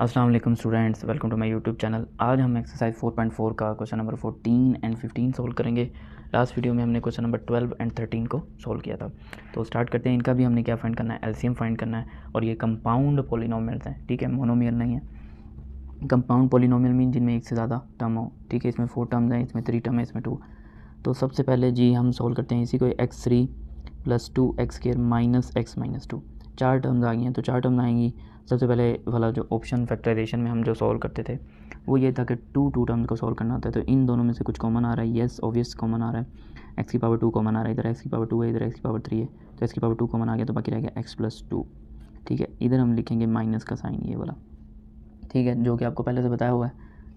अस्सलाम वालेकुम students, welcome to my YouTube channel. आज हम एक्सरसाइज 4.4 का क्वेश्चन नंबर 14 एंड 15 सोल्व करेंगे। लास्ट वीडियो में हमने क्वेश्चन नंबर 12 एंड 13 को सोल्व किया था। तो स्टार्ट करते हैं। इनका भी हमने क्या फाइंड करना है, एलसीएम फाइंड करना है। और ये कंपाउंड पॉलिनोमियल्स हैं, ठीक है, मोनोमियल नहीं है। कंपाउंड पॉलिनोमियल मीन जिनमें एक से ज़्यादा टर्म हो, ठीक है। इसमें 4 टर्म्स हैं, इसमें 3 टर्म है, इसमें 2। तो सबसे पहले जी हम सोल्व करते हैं इसी को। x3 + 2x² - x - 2 4 टर्म्स आ गई हैं, तो 4 टर्म्स आएंगी। सबसे पहले वाला जो ऑप्शन फैक्टराइजेशन में हम जो सॉल्व करते थे वो ये था कि टू टर्म्स को सॉल्व करना होता है। तो इन दोनों में से कुछ कॉमन आ रहा है, येस ऑब्वियस कॉमन आ रहा है। x⁻2 कॉमन आ रहा है, इधर x⁻2 है, इधर x⁻3 है। तो x⁻2 कॉमन आ गया, तो बाकी रह गया x+2, ठीक है। इधर हम लिखेंगे माइनस का साइन, ये वाला, ठीक है, जो कि आपको पहले से बताया हुआ है।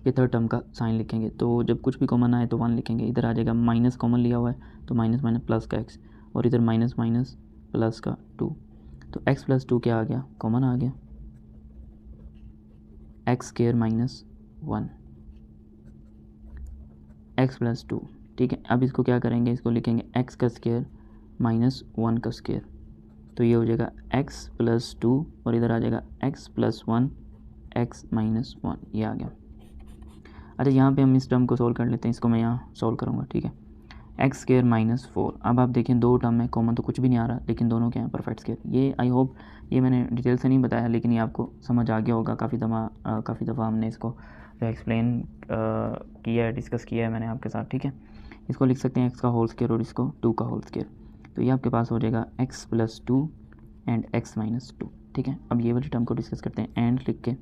ये थर्ड टर्म का साइन लिखेंगे, तो जब कुछ भी कॉमन आए तो 1 लिखेंगे। इधर आ जाएगा माइनस कॉमन लिया हुआ है, तो माइनस माइनस प्लस का x, और इधर माइनस माइनस प्लस का 2। तो x+2 क्या आ गया, कॉमन आ गया, x² - 1 x+2, ठीक है। अब इसको क्या करेंगे, इसको लिखेंगे x² - 1 का स्क्वायर। तो ये हो जाएगा x+2 और इधर आ जाएगा x+1 x - 1, ये आ गया। अच्छा, यहाँ पे हम इस टर्म को सोल्व कर लेते हैं, इसको मैं यहाँ सोल्व करूँगा, ठीक है। x² - 4। अब आप देखें दो टर्म में कॉमन तो कुछ भी नहीं आ रहा, लेकिन दोनों क्या हैं, परफेक्ट स्क्वायर। ये आई होप ये मैंने डिटेल से नहीं बताया, लेकिन ये आपको समझ आ गया होगा। काफ़ी दफ़ा हमने इसको एक्सप्लेन किया है, डिस्कस किया है मैंने आपके साथ, ठीक है। इसको लिख सकते हैं x का होल स्क्वायर और इसको 2 का होल स्क्वायर। तो ये आपके पास हो जाएगा x+2 एंड x - 2, ठीक है। अब ये वाली टर्म को डिस्कस करते हैं, एंड लिख के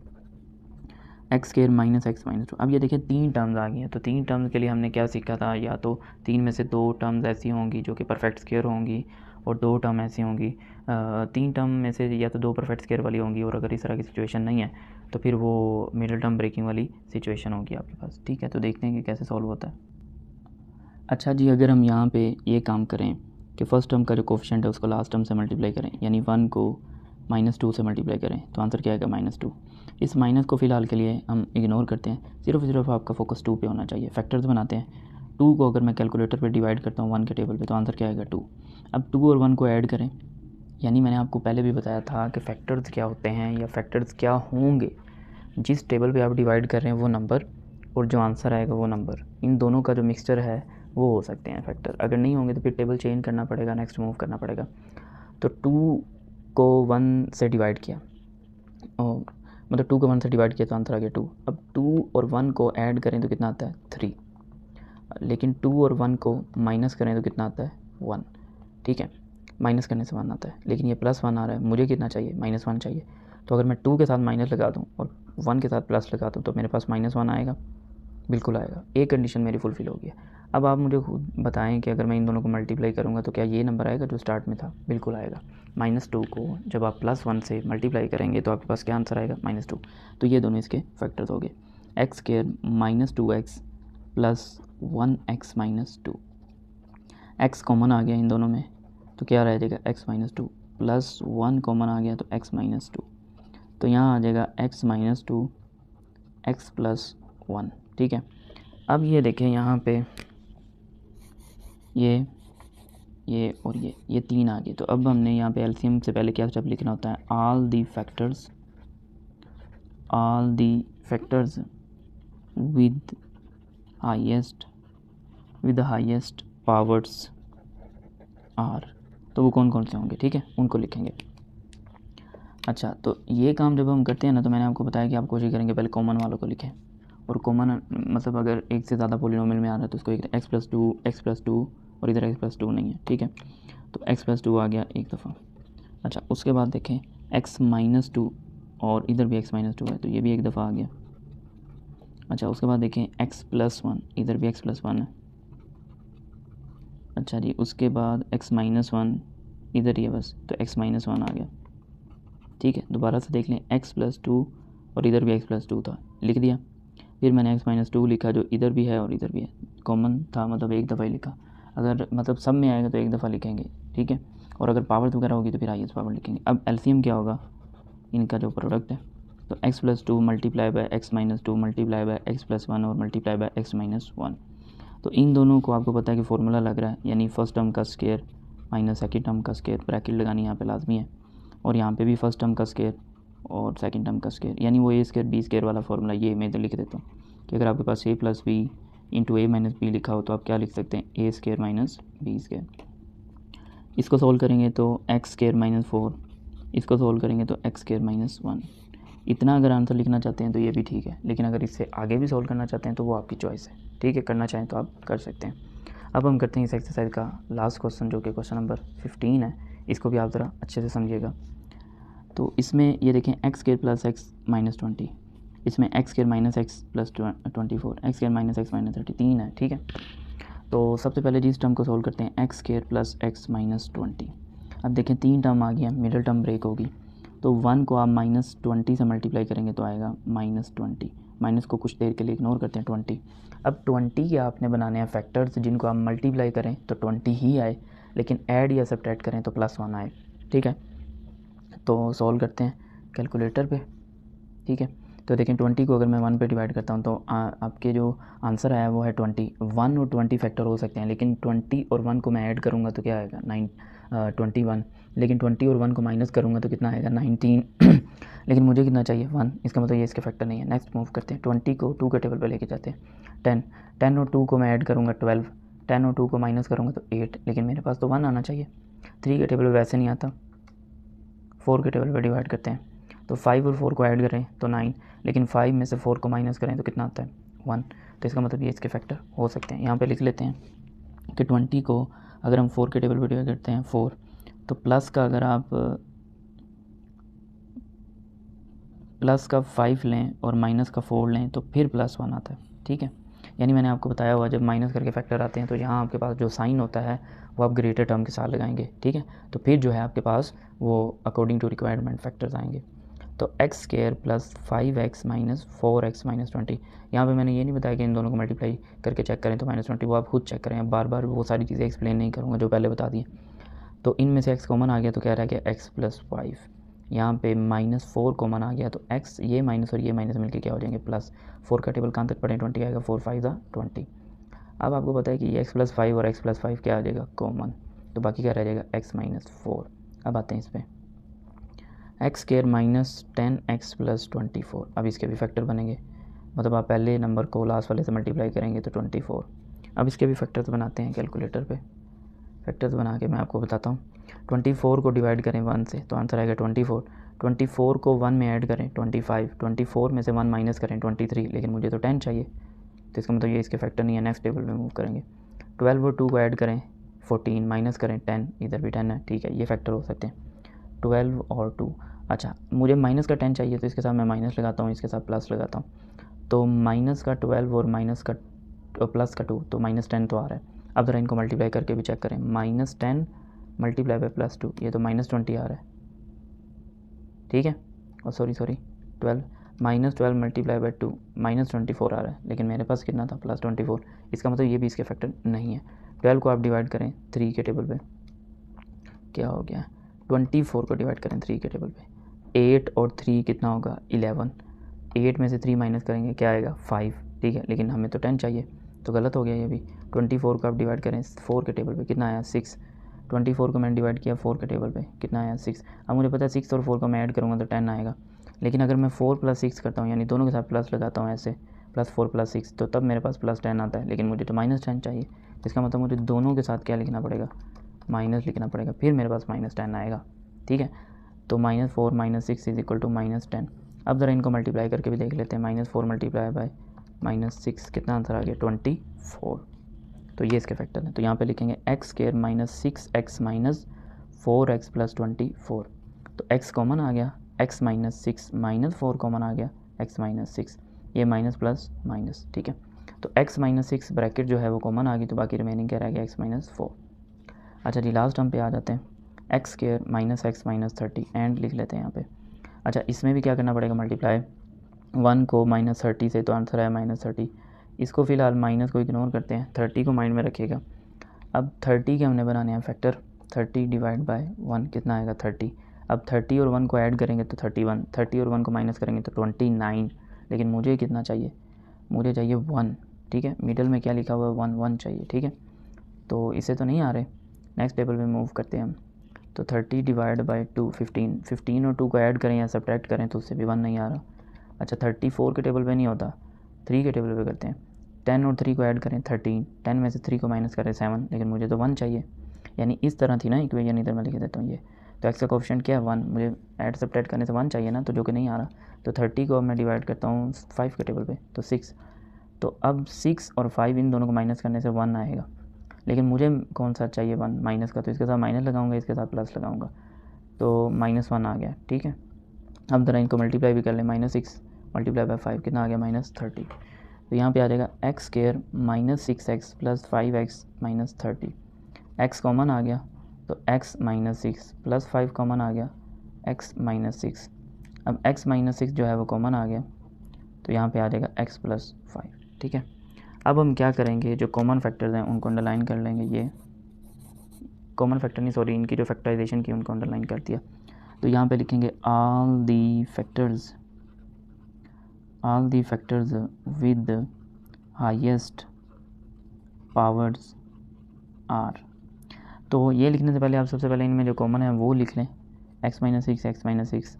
x² - x - 2। अब ये देखिए 3 टर्म्स आ गई हैं। तो 3 टर्म्स के लिए हमने क्या सीखा था, या तो 3 में से 2 टर्म्स ऐसी होंगी जो कि परफेक्ट स्क्वायर होंगी, और 2 टर्म ऐसी होंगी 3 टर्म में से या तो 2 परफेक्ट स्क्वायर वाली होंगी, और अगर इस तरह की सिचुएशन नहीं है तो फिर वो मिडिल टर्म ब्रेकिंग वाली सिचुएशन होगी आपके पास, ठीक है। तो देखते हैं कि कैसे सॉल्व होता है। अच्छा जी, अगर हम यहाँ पे ये काम करें कि फ़र्स्ट टर्म का जो कोफिशिएंट है उसको लास्ट टर्म से मल्टीप्लाई करें, यानी 1 को -2 से मल्टीप्लाई करें, तो आंसर क्या आएगा, -2। इस माइनस को फ़िलहाल के लिए हम इग्नोर करते हैं, सिर्फ आपका फोकस 2 पे होना चाहिए। फैक्टर्स बनाते हैं। 2 को अगर मैं कैलकुलेटर पे डिवाइड करता हूँ 1 के टेबल पे, तो आंसर क्या आएगा, 2। अब 2 और 1 को ऐड करें, यानी मैंने आपको पहले भी बताया था कि फैक्टर्स क्या होते हैं या फैक्टर्स क्या होंगे। जिस टेबल पे आप डिवाइड कर रहे हैं वो नंबर, और जो आंसर आएगा वो नंबर, इन दोनों का जो मिक्सचर है वो हो सकते हैं फैक्टर। अगर नहीं होंगे तो फिर टेबल चेंज करना पड़ेगा, नेक्स्ट मूव करना पड़ेगा। तो 2 को 1 से डिवाइड किया, और मतलब 2 को 1 से डिवाइड किया तो आंसर आ गया 2। अब 2 और 1 को ऐड करें तो कितना आता है, 3। लेकिन 2 और 1 को माइनस करें तो कितना आता है, 1, ठीक है। माइनस करने से 1 आता है, लेकिन ये +1 आ रहा है, मुझे कितना चाहिए, -1 चाहिए। तो अगर मैं 2 के साथ माइनस लगा दूँ और 1 के साथ प्लस लगा दूँ तो मेरे पास -1 आएगा, बिल्कुल आएगा। एक कंडीशन मेरी फुलफ़िल होगी। अब आप मुझे खुद बताएं कि अगर मैं इन दोनों को मल्टीप्लाई करूँगा तो क्या ये नंबर आएगा जो स्टार्ट में था, बिल्कुल आएगा। -2 को जब आप +1 से मल्टीप्लाई करेंगे तो आपके पास क्या आंसर आएगा, -2। तो ये दोनों इसके फैक्टर्स हो गए, x² - 2x + 1x - 2। x common आ गया इन दोनों में, तो क्या रह जाएगा, x - 2 + 1 कॉमन आ गया तो x - 2। तो यहाँ आ जाएगा x - 2 x + 1, ठीक है। अब ये देखें यहाँ पे ये और ये 3 आ गए। तो अब हमने यहाँ पे एलसीएम से पहले क्या स्टेप लिखना होता है, all the factors with highest powers are. तो वो कौन कौन से होंगे, ठीक है, उनको लिखेंगे। अच्छा, तो ये काम जब हम करते हैं ना, तो मैंने आपको बताया कि आप कोशिश करेंगे पहले कॉमन वालों को लिखें। और कॉमन मतलब अगर एक से ज़्यादा पॉलिनोमियल में आ रहा है तो उसको एक x+2 और इधर x+2 नहीं है, ठीक है। तो x+2 आ गया एक दफ़ा। अच्छा, उसके बाद देखें x - 2 और इधर भी x - 2 है, तो ये भी एक दफ़ा आ गया। अच्छा, उसके बाद देखें x+1, इधर भी x+1 है। अच्छा जी, उसके बाद x - 1 इधर ही है बस, तो x - 1 आ गया, ठीक है। दोबारा से देख लें, x+2 और इधर भी x+2 था, लिख दिया। फिर मैंने x - 2 लिखा जो इधर भी है और इधर भी है, कॉमन था, मतलब एक दफ़ा ही लिखा। अगर मतलब सब में आएगा तो एक दफ़ा लिखेंगे, ठीक है। और अगर पावर वगैरह होगी तो फिर हाईएस्ट पावर लिखेंगे। अब एलसीएम क्या होगा, इनका जो प्रोडक्ट है, तो x+2 multiply by x - 2 multiply by x+1 और मल्टीप्लाई बाय x - 1। तो इन दोनों को आपको पता है कि फार्मूला लग रहा है, यानी फर्स्ट टर्म का स्क्वायर माइनस सेकंड टर्म का स्क्वायर, ब्रैकेट लगानी यहाँ पे लाजमी है। और यहाँ पे भी फर्स्ट टर्म का स्क्वायर और सेकंड टर्म का स्क्वायर, यानी वो ए स्क्वायर बी स्क्वायर वाला फॉर्मूला ये मैं इधर लिख देता हूँ कि अगर आपके पास ए प्लस बी इंटू ए माइनस बी लिखा हो तो आप क्या लिख सकते हैं, ए स्क्वायर माइनस बी स्क्वायर। इसको सोल्व करेंगे तो एक्स स्क्वायर माइनस 4, इसको सोल्व करेंगे तो एक्स स्क्वायर माइनस 1। इतना अगर आंसर लिखना चाहते हैं तो ये भी ठीक है, लेकिन अगर इससे आगे भी सोल्व करना चाहते हैं तो वो आपकी चॉइस है, ठीक है, करना चाहें तो आप कर सकते हैं। अब हम करते हैं इस एक्सरसाइज का लास्ट क्वेश्चन जो कि क्वेश्चन नंबर 15 है। इसको भी आप ज़रा अच्छे से समझिएगा। तो इसमें ये देखें x square plus x minus 20, इसमें x square minus x plus 24, x square minus x minus 33 है, ठीक है। तो सबसे पहले जी इस टर्म को सोल्व करते हैं, x square plus x minus 20। अब देखें 3 टर्म आ गया, मिडिल टर्म ब्रेक होगी, तो 1 को आप माइनस 20 से मल्टीप्लाई करेंगे तो आएगा माइनस 20। माइनस को कुछ देर के लिए इग्नोर करते हैं, 20। अब 20 के आपने बनाने हैं फैक्टर्स जिनको आप मल्टीप्लाई करें तो 20 ही आए, लेकिन ऐड या सब्ट्रैक्ट करें तो +1 आए, ठीक है। तो सॉल्व करते हैं कैलकुलेटर पे, ठीक है। तो देखें 20 को अगर मैं 1 पे डिवाइड करता हूँ तो आपके जो आंसर आया वो है 20। 1 और 20 फैक्टर हो सकते हैं, लेकिन 20 और 1 को मैं ऐड करूँगा तो क्या आएगा 21, लेकिन 20 और 1 को माइनस करूँगा तो कितना आएगा 19। लेकिन मुझे कितना चाहिए 1, इसका मतलब ये इसके फैक्टर नहीं है। नेक्स्ट मूव करते हैं, 20 को 2 के टेबल पर लेके जाते हैं। 10 और 2 को मैं ऐड करूँगा 12, 10 और 2 को माइनस करूँगा तो 8, लेकिन मेरे पास तो 1 आना चाहिए। 3 के टेबल पर वैसे नहीं आता, 4 के टेबल पर डिवाइड करते हैं तो 5 और 4 को ऐड करें तो 9, लेकिन 5 में से 4 को माइनस करें तो कितना आता है 1। तो इसका मतलब ये इसके फैक्टर हो सकते हैं। यहाँ पे लिख लेते हैं कि 20 को अगर हम 4 के टेबल पर डिवाइड करते हैं 4, तो प्लस का अगर आप प्लस का 5 लें और माइनस का 4 लें तो फिर +1 आता है, ठीक है। यानी मैंने आपको बताया हुआ जब माइनस करके फैक्टर आते हैं तो यहाँ आपके पास जो साइन होता है वो आप ग्रेटर टर्म के साथ लगाएंगे, ठीक है। तो फिर जो है आपके पास वो अकॉर्डिंग टू रिक्वायरमेंट फैक्टर्स आएंगे। तो x square plus 5x minus 4x minus 20, यहाँ पे मैंने ये नहीं बताया कि इन दोनों को मल्टीप्लाई करके चेक करें तो -20, वो आप खुद चेक करें, बार बार वो सारी चीज़ें एक्सप्लेन नहीं करूँगा जो पहले बता दी। तो इनमें से x कॉमन आ गया तो कह रहा है कि x प्लस 5, यहाँ पे -4 कॉमन आ गया तो x ये माइनस और ये माइनस मिलके क्या हो जाएंगे +4 का टेबल कहाँ तक पढ़ें 20 आएगा, 4 5 20। अब आपको पता है कि ये x प्लस 5 और x प्लस 5 क्या आ जाएगा कॉमन, तो बाकी क्या रह जाएगा x माइनस 4। अब आते हैं इस पर, x square minus 10x plus 24। अब इसके भी फैक्टर बनेंगे, मतलब आप पहले नंबर को लास्ट वाले से मल्टीप्लाई करेंगे तो 24। अब इसके भी फैक्टर्स बनाते हैं कैलकुलेटर पे। फैक्टर्स बना के मैं आपको बताता हूँ। 24 को डिवाइड करें 1 से तो आंसर आएगा 24। 24 को 1 में ऐड करें 25, 24 में से 1 माइनस करें 23, लेकिन मुझे तो 10 चाहिए, तो इसका मतलब ये इसके फैक्टर नहीं है। नेक्स्ट टेबल में मूव करेंगे, 12 और 2 को ऐड करें 14, माइनस करें 10, इधर भी 10 है, ठीक है, ये फैक्टर हो सकते हैं 12 और 2। अच्छा, मुझे माइनस का 10 चाहिए तो इसके साथ मैं माइनस लगाता हूँ, इसके साथ प्लस लगाता हूँ, तो माइनस का 12 और माइनस का प्लस का 2 तो -10 तो आ रहा है। अब ज़रा इनको मल्टीप्लाई करके भी चेक करें, -10 मल्टीप्लाई बाय +2, ये तो -20 आ रहा है, ठीक है। और सॉरी 12 -12 मल्टीप्लाई बाय 2 -24 आ रहा है, लेकिन मेरे पास कितना था +24, इसका मतलब ये भी इसके फैक्टर नहीं है। 12 को आप डिवाइड करें 3 के टेबल पे, क्या हो गया, 24 को डिवाइड करें 3 के टेबल पे, 8 और 3 कितना होगा 11, 8 में से 3 माइनस करेंगे क्या आएगा 5, ठीक है, लेकिन हमें तो 10 चाहिए तो गलत हो गया ये भी। 24 को आप डिवाइड करें 4 के टेबल पे, कितना आया 6, 24 को मैंने डिवाइड किया 4 के टेबल पे, कितना आया 6। अब मुझे पता है 6 और 4 को मैं ऐड करूँगा तो 10 आएगा, लेकिन अगर मैं 4 + 6 करता हूँ यानी दोनों के साथ प्लस लगाता हूँ ऐसे, +4 + 6 तो तब मेरे पास +10 आता है, लेकिन मुझे तो -10 चाहिए, इसका मतलब मुझे दोनों के साथ क्या लिखना पड़ेगा, माइनस लिखना पड़ेगा, फिर मेरे पास -10 आएगा, ठीक है। तो -4 - 6 = -10। अब ज़रा इनको मल्टीप्लाई करके भी देख लेते हैं, -4 मल्टीप्लाई बाय -6 कितना आंसर आ गया 24। तो ये इसके फैक्टर हैं, तो यहाँ पे लिखेंगे एक्स स्क्वायर -6x - 4x + 24। तो x कॉमन आ गया, x - 6 - 4 कॉमन आ गया, x - 6, ये माइनस प्लस माइनस, ठीक है। तो x - 6 ब्रैकेट जो है वो कॉमन आ गई, तो बाकी रिमेनिंग क्या रह गया x - 4। अच्छा जी, लास्ट टर्म पे आ जाते हैं, एक्स स्क्वायर -x - 30 एंड लिख लेते हैं यहाँ पे। अच्छा, इसमें भी क्या करना पड़ेगा मल्टीप्लाई, 1 को -30 से तो आंसर है -30, इसको फ़िलहाल माइनस को इग्नोर करते हैं, 30 को माइंड में रखिएगा। अब 30 के हमने बनाने हैं फैक्टर, 30 डिवाइड बाय 1 कितना आएगा 30। अब 30 और 1 को ऐड करेंगे तो 31, 30 और 1 को माइनस करेंगे तो 29, लेकिन मुझे कितना चाहिए, मुझे चाहिए 1, ठीक है। मिडल में क्या लिखा हुआ है 1 चाहिए, ठीक है। तो इसे तो नहीं आ रहे, नेक्स्ट टेबल में मूव करते हैं हम। तो 30 डिवाइड बाई 2 15, 15 और 2 को ऐड करें या सब्ट्रैक्ट करें तो उससे भी 1 नहीं आ रहा। अच्छा 34 के टेबल पे नहीं होता, 3 के टेबल पे करते हैं। 10 और 3 को ऐड करें 13, 10 में से 3 को माइनस करें 7, लेकिन मुझे तो 1 चाहिए। यानी इस तरह थी ना इक्वेशन, इधर मैं लिख देता हूँ ये। तो एक्स का कोएफिशिएंट क्या है 1, मुझे ऐड सब्ट्रैक्ट करने से 1 चाहिए ना, तो जो कि नहीं आ रहा। तो 30 को अब मैं डिवाइड करता हूँ 5 के टेबल पे तो 6। तो अब 6 और 5 इन दोनों को माइनस करने से 1 आएगा, लेकिन मुझे कौन सा चाहिए 1 माइनस का, तो इसके साथ माइनस लगाऊंगा, इसके साथ प्लस लगाऊंगा, तो -1 आ गया। ठीक है, अब ज़रा इनको मल्टीप्लाई भी कर लें, -6 मल्टीप्लाई बाई 5 कितना आ गया -30। तो यहाँ पे आ जाएगा x square -6x + 5x - 30। X common आ गया तो x -6 + 5 कॉमन आ गया x -6। अब x -6 जो है वो कॉमन आ गया, तो यहाँ पे आ जाएगा x + 5। ठीक है, अब हम क्या करेंगे, जो कॉमन फैक्टर्स हैं उनको अंडरलाइन कर लेंगे। ये कॉमन फैक्टर नहीं, सॉरी, इनकी जो फैक्टराइजेशन की उनको अंडरलाइन कर दिया। तो यहाँ पे लिखेंगे all the factors with highest powers are. तो ये लिखने से पहले आप सबसे पहले इनमें जो कॉमन है वो लिख लें, x -6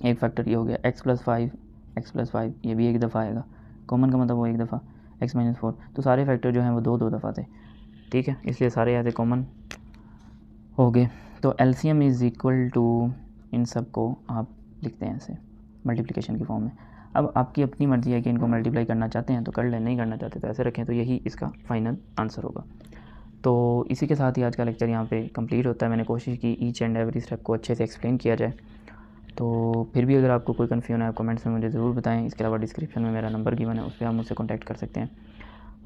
एक फैक्टर ये हो गया, x + 5 ये भी एक दफ़ा आएगा, कॉमन का मतलब वो एक दफ़ा, x - 4। तो सारे फैक्टर जो हैं वो दो दफ़ा थे। ठीक है, इसलिए सारे ऐसे कॉमन हो गए। तो LCM इज़ इक्वल टू, इन सब को आप लिखते हैं ऐसे मल्टीप्लिकेशन की फॉर्म में। अब आपकी अपनी मर्ज़ी है कि इनको मल्टीप्लाई करना चाहते हैं तो कर लें, नहीं करना चाहते तो ऐसे रखें, तो यही इसका फाइनल आंसर होगा। तो इसी के साथ ही आज का लेक्चर यहाँ पे कंप्लीट होता है। मैंने कोशिश की ईच एंड एवरी स्टेप को अच्छे से एक्सप्लेन किया जाए। तो फिर भी अगर आपको कोई कन्फ्यूजन है आप कमेंट्स में मुझे ज़रूर बताएं। इसके अलावा डिस्क्रिप्शन में मेरा नंबर गिवन है, उस पर आप मुझसे कॉन्टैक्ट कर सकते हैं।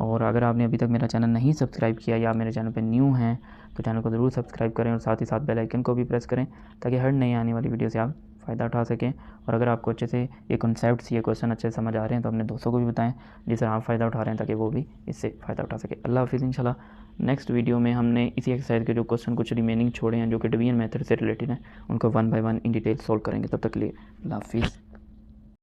और अगर आपने अभी तक मेरा चैनल नहीं सब्सक्राइब किया या मेरे चैनल पर न्यू हैं तो चैनल को ज़रूर सब्सक्राइब करें और साथ ही साथ बेल आइकन को भी प्रेस करें, ताकि हर नई आने वाली वीडियो से आप फ़ायदा उठा सकें। और अगर आपको अच्छे से ये कॉन्सेप्ट्स, ये क्वेश्चन अच्छे से समझ आ रहे हैं तो अपने दोस्तों को भी बताएं जिससे आप फ़ायदा उठा रहे हैं, ताकि वो भी इससे फ़ायदा उठा सके। अल्लाह हाफ़िज़। इंशाल्लाह नेक्स्ट वीडियो में हमने इसी एक्सरसाइज के जो क्वेश्चन कुछ रिमेनिंग छोड़े हैं जो कि डिवीजन मेथड से रिलेटेड हैं, उनको 1 बाय 1 इन डिटेल सॉल्व करेंगे। तब तक के लिए अल्लाह हाफ़िज़।